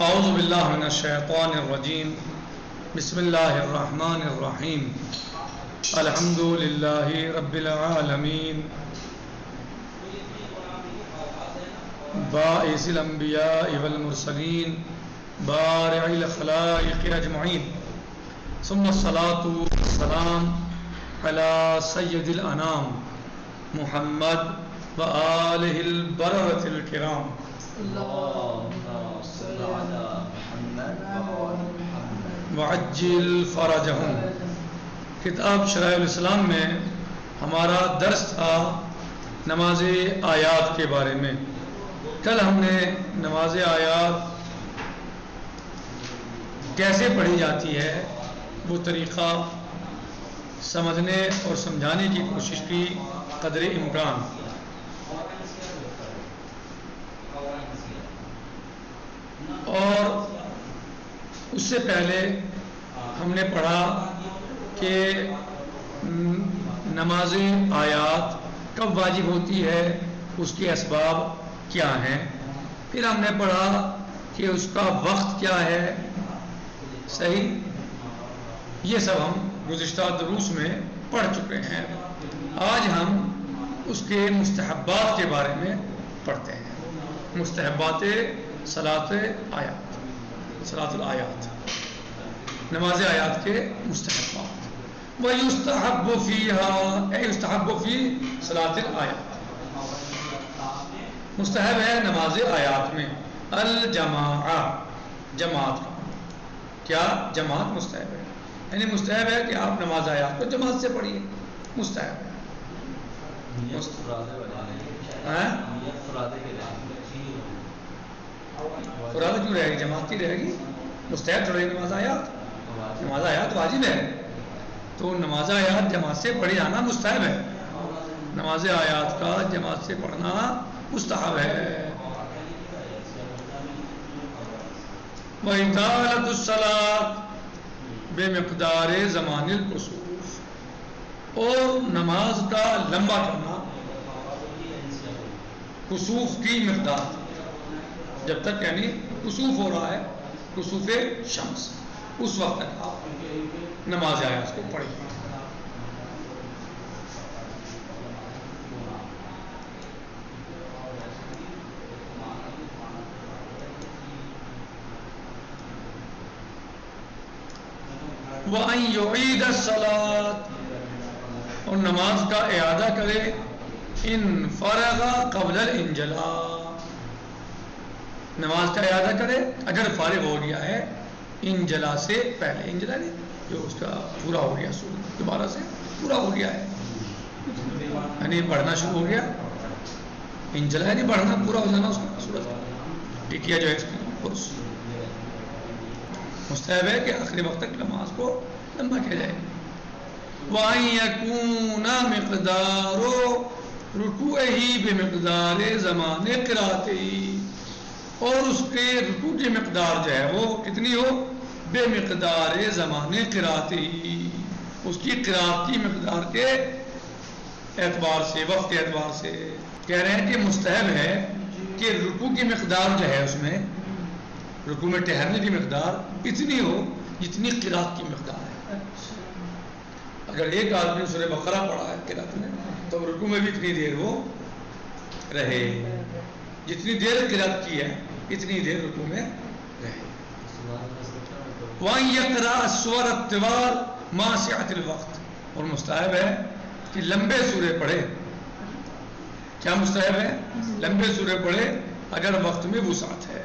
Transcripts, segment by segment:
اعوذ باللہ من الشیطان الرجیم بسم اللہ الرحمن الرحیم الحمد للہ رب العالمین باعث الانبیاء والمرسلین بارع الخلائق اجمعین ثم الصلاة والسلام علی سید الانام محمد وآلہ البررة الکرام وعجل فرجہم۔ کتاب شرائع الاسلام میں ہمارا درس تھا نماز آیات کے بارے میں۔ کل ہم نے نماز آیات کیسے پڑھی جاتی ہے وہ طریقہ سمجھنے اور سمجھانے کی کوشش کی قدر امکان۔ اور اس سے پہلے ہم نے پڑھا کہ نماز آیات کب واجب ہوتی ہے، اس کے اسباب کیا ہیں۔ پھر ہم نے پڑھا کہ اس کا وقت کیا ہے، صحیح، یہ سب ہم گزشتہ دروس میں پڑھ چکے ہیں۔ آج ہم اس کے مستحبات کے بارے میں پڑھتے ہیں۔ مستحبات صلاۃ آیات، صلاۃ الآیات، نماز آیات کے مستحبات۔ وَيُسْتَحَبُّ فِيهَا اے يُسْتَحَبُّ فِي صلاۃ الآیات، مستحب ہے نماز آیات میں الجماعہ، جماعت کا کیا، جماعت مستحب ہے، یعنی مستحب ہے کہ آپ نماز آیات کو جماعت سے پڑھیے، مستحب ہے۔ فراد کیوں رہے گی، جماعت کی رہے گی، مستحب تھوڑی نماز آیات، نماز آیات واجب ہے، تو نماز آیات جماعت سے پڑھی جانا مستحب ہے، نماز آیات کا جماعت سے پڑھنا مستحب ہے۔ وَإِطَالَةُ الصَّلَاةِ بِمِقْدَارِ زَمَانِ الْكُسُوفِ، اور نماز کا لمبا کرنا کسوف کی مقدار، جب تک یعنی کسوف ہو رہا ہے، کسوف شمس، اس وقت تک آپ نماز آیات کو پڑھیں۔ وَأَن يُعِيدَ الصَّلَاةَ، اور نماز کا اعادہ کرے ان فرغ قبل الانجلاء، نماز کا اعادہ کرے اگر فارغ ہو گیا ہے انجلا سے پہلے، انجلا نہیں جو اس کا پورا ہو گیا، سورج دوبارہ سے پورا ہو گیا ہے، یعنی پڑھنا شروع ہو گیا، انجلا یعنی پڑھنا پورا ہو جانا اس کا سورج ٹکیا جو ہے اس کی، مستحب ہے کہ آخری وقت تک نماز کو لمبا کیا جائے۔ وَأَن يَكُونَ مِقْدَارُ رُكُوعِهِ بِمِقْدَارِ زَمَانِ قِرَأَتِهِ، اور اس کے رکوع کی مقدار جو ہے وہ کتنی ہو، بے مقدار زمان قرأتِهِ، اس کی قرأت کی مقدار کے اعتبار سے، وقت کے اعتبار سے کہہ رہے ہیں کہ مستحب ہے کہ رکوع کی مقدار جو ہے، اس میں رکوع میں ٹہرنے کی مقدار اتنی ہو جتنی قرأت کی مقدار ہے۔ اگر ایک آدمی سورہ بقرہ پڑھا ہے قرأت میں، تو رکوع میں بھی اتنی دیر وہ رہے، جتنی دیر قرأت کی ہے اتنی دیر رکوع میں رہے۔ وَأَن يَقْرَأَ السُّوَرَ الطِّوَالَ مَعَ سِعَةِ الْوَقْتِ، اور مستحب ہے کہ لمبے سورے پڑھے، کیا مستحب ہے، لمبے سورے پڑھے اگر وقت میں وسعت ہے۔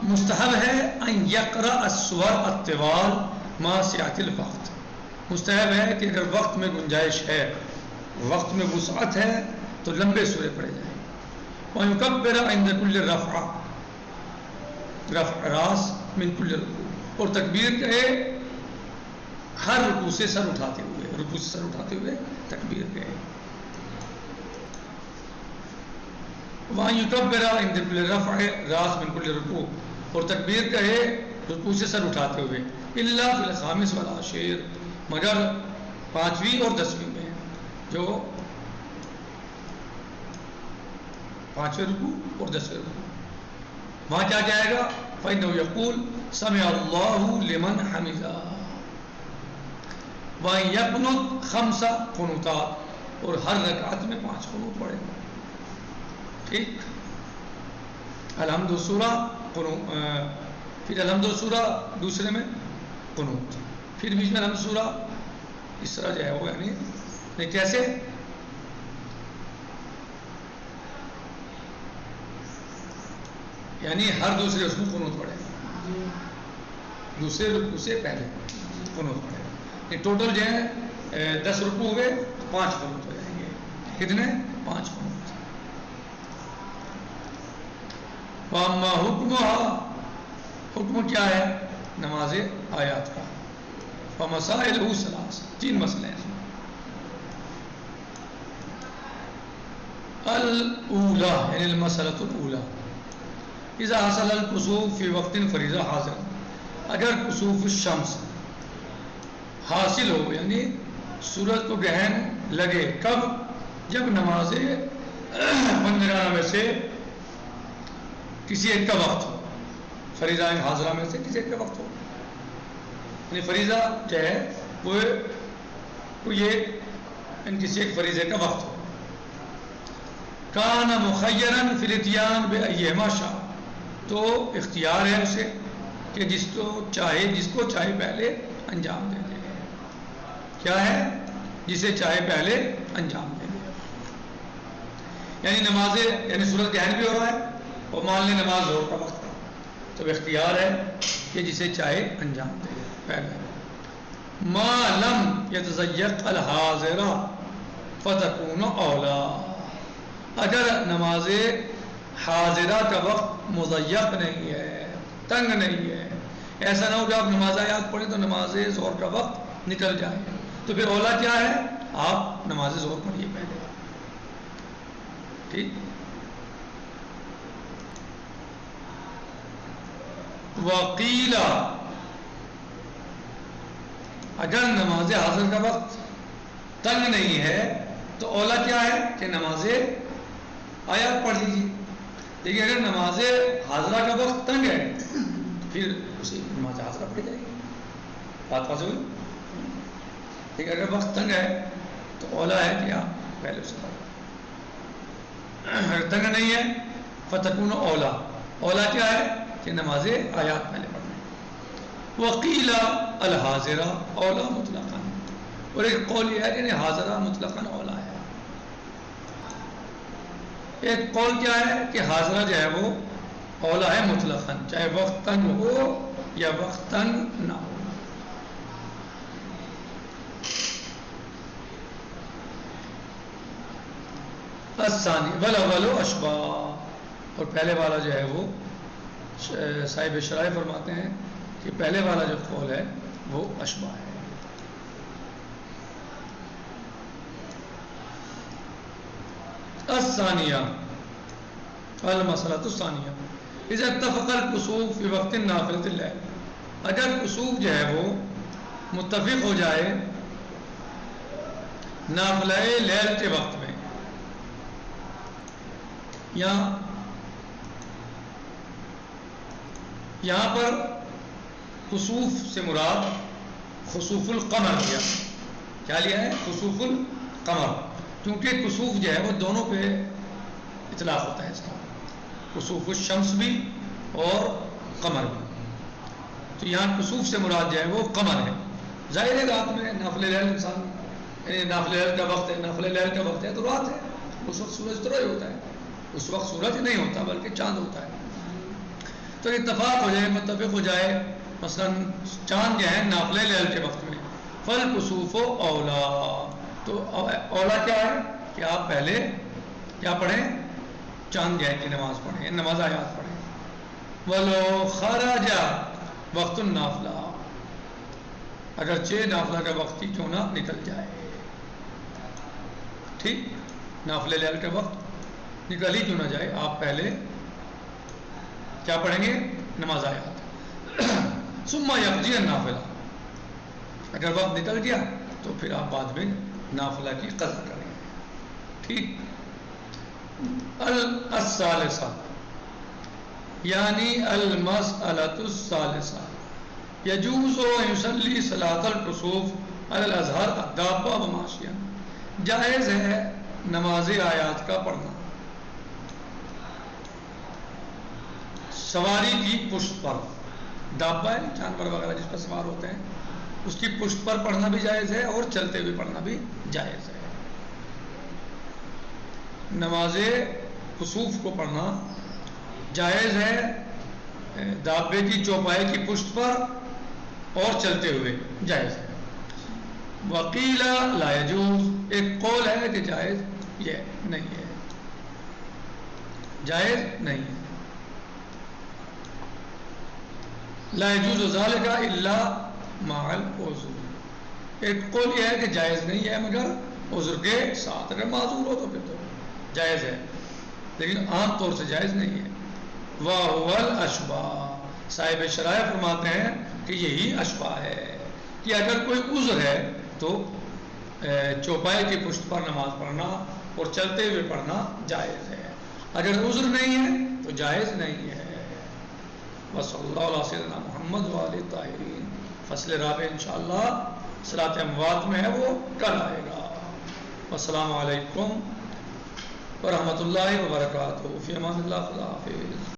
مستحب ہے ان یقرأ السور الطوال مع سعة الوقت، مستحب ہے کہ اگر وقت میں گنجائش ہے، وقت میں وسعت ہے تو لمبے سورے پڑھے جائیں۔ وَيُكَبِّرَ عِنْدَ كُلِّ رَفْعَةٍ، رفع راس من كل رکوع، اور تکبیر کہے ہر رکوع سے سر اٹھاتے ہوئے، رکوع سے سر اٹھاتے ہوئے تکبیر کہے۔ وَأَن يُكَبِّرَ عِنْدَ كُلِّ رَفْعٍ رَأْسٍ مِنْ كُلِّ رُكُوعٍ، اور تکبیر کہے رکوع سے سر اٹھاتے ہوئے، إِلَّا فِي الْخَامِسِ وَالْعَاشِرِ، مگر پانچویں اور دسویں میں، جو 5ویں رکوع اور 10ویں رکوع. وہاں کیا جائے گا؟ فَإِنَّهُ يَقُولُ سَمِعَ اللَّهُ لِمَنْ حَمِدَهُ. وَإِنْ يَقْنُتْ 5 قنوتات اور ہر رکعت میں 5 قنوت پڑھے گا. ٹھیک. الحمد سورہ پھر الحمد سورہ دوسرے میں قنوت، پھر بیچ میں الحمد سورہ، اس طرح جو ہے وہ یعنی کیسے؟ یعنی ہر دوسرے اس میں قنوت پڑھے گا، دوسرے رکوع سے پہلے قنوت پڑھے گا. یہ ٹوٹل جو ہے 10 رکوع ہوئے، 5 قنوت ہو جائیں گے. کتنے؟ 5 قنوت. وَأَمَّا حُکْمُهَا، حکم کیا ہے نماز آیات کا؟ فَمَسَائِلُهُ 3، 3 مسئلے ہیں. الاولیٰ یعنی المسئلۃ الاولیٰ، اذا حصل الکسوف فی وقت فریضہ حاضر، اگر کسوف الشمس حاصل ہو یعنی سورج کو گرہن لگے، کب؟ جب نماز 15 میں سے کسی ایک کا وقت ہو، فریضہ حاضرہ میں سے کسی ایک کا وقت ہو. یعنی فریضہ جو ہے وہ یہ کسی ایک فریضے کا وقت ہو. کان مخیرن فی الاتیان بایہما شاء، تو اختیار ہے اسے کہ جس کو چاہے پہلے انجام دے دے. کیا ہے؟ جسے چاہے پہلے انجام دے دے. یعنی نماز یعنی سورج گرہن بھی ہو رہا ہے اور مان لیں نماز ظہر کا وقت ہے، تو اختیار ہے کہ جسے چاہے انجام دے پہلے. ما لم یتضیق الحاضر فتکون اولا، اگر نماز حاضرہ کا وقت مضیق نہیں ہے، تنگ نہیں ہے، ایسا نہ ہو کہ آپ نماز آیات پڑھیں تو نماز ظہر کا وقت نکل جائے، تو پھر اولا کیا ہے؟ آپ نماز ظہر پڑھیے پہلے. ٹھیک. وقیل، اگر نماز حاضر کا وقت تنگ نہیں ہے تو اولا کیا ہے کہ نماز آیات پڑھ لیجیے. لیکن اگر نماز حاضرہ کا وقت تنگ ہے تو پھر اسی نماز حاضرہ پڑھی جائے گی. بات واضح ہوئی؟ لیکن اگر وقت تنگ ہے تو اولا ہے کہ آپ پہلے اسے پڑھیں. اگر تنگ نہیں ہے فتکون اولا، اولا کیا ہے کہ نماز آیات پہلے پڑھیں. وقیل الحاضرہ اولا مطلقاً، اور ایک قول یہ ہے کہ حاضرہ مطلقاً اولا ہے. ایک قول کیا ہے کہ حاضرہ جو ہے وہ اولا ہے مطلقاً، چاہے وقت تنگ ہو یا وقت تنگ نہ ہو. الثانی والاول اشبہ، اور پہلے والا جو ہے وہ صاحب شرائع فرماتے ہیں کہ پہلے والا جو قول ہے وہ اشبہ ہے. الثانیہ المسئلۃ الثانیہ اذا اتفق الکسوف فی وقت نافلۃ اللیل، اگر کسوف جو ہے وہ متفق ہو جائے نافلہ لیل کے وقت میں، یہاں پر خسوف سے مراد خسوف القمر لیا. کیا لیا ہے؟ خسوف القمر، کیونکہ خسوف جو ہے وہ دونوں پہ اطلاق ہوتا ہے اس کا، خسوف الشمس بھی اور قمر بھی. تو یہاں خسوف سے مراد جو ہے وہ قمر ہے. ظاہر ہے رات میں نافل لیل انسان نافل لیل کا وقت ہے، نافل لیل کا وقت ہے تو رات ہے، اس وقت سورج طلوع ہوتا ہے، اس وقت سورج نہیں ہوتا بلکہ چاند ہوتا ہے. تو اتفاق ہو جائے، متفق ہو جائے، مثلا چاند جو ہے نافل لیل کے وقت میں، فالکسوف اولا، تو اولا کیا ہے کہ آپ پہلے کیا پڑھیں؟ چاند گہن کی نماز پڑھیں، نماز آیات پڑھیں. ولو خرج وقت النافلہ، اگرچہ نافلہ کا وقت ہی کیوں نہ نکل جائے. ٹھیک، نافل لیل کا وقت نکل ہی کیوں نہ جائے، آپ پہلے کیا پڑھیں گے؟ نماز آیات. ثم یقضی النافلہ، اگر وقت نکل گیا تو پھر آپ بعد میں نافلہ کی قضا کریں گے. ٹھیک. الثالثہ یعنی المسألۃ الثالثہ یجوز ان یصلی صلاۃ الکسوف علی الازہر الدابہ وماشیا، جائز ہے نماز آیات کا پڑھنا سواری کی پشت پر، دابہ ہے جانور وغیرہ جس پر سوار ہوتے ہیں، اس کی پشت پر پڑھنا بھی جائز ہے اور چلتے ہوئے پڑھنا بھی جائز ہے۔ نماز کسوف کو پڑھنا جائز ہے دابے کی چوپائے کی پشت پر اور چلتے ہوئے جائز ہے۔ وقیل لا یجوز، ایک قول ہے کہ جائز یہ نہیں ہے، جائز نہیں ہے۔ لا یجوز ذالک الا مع العذر، ایک قول یہ ہے کہ جائز نہیں ہے مگر عذر کے ساتھ، اگر معذور ہو تو پھر تو جائز ہے، لیکن عام طور سے جائز نہیں ہے۔ وَهُوَ الْأَشْبَهُ، صاحب شرائع فرماتے ہیں کہ یہی اشباہ ہے کہ اگر کوئی عذر ہے تو چوپائے کی پشت پر نماز پڑھنا اور چلتے ہوئے پڑھنا جائز ہے، اگر عذر نہیں ہے تو جائز نہیں ہے۔ وصلی اللہ علیہ سیدنا محمد وآلہ الطاہرین۔ فصل رابع انشاءاللہ صلاۃ اموات میں ہے، وہ کل آئے گا۔ السلام علیکم ورحمۃ اللہ وبرکاتہ، فی امان اللہ، خدا حافظ۔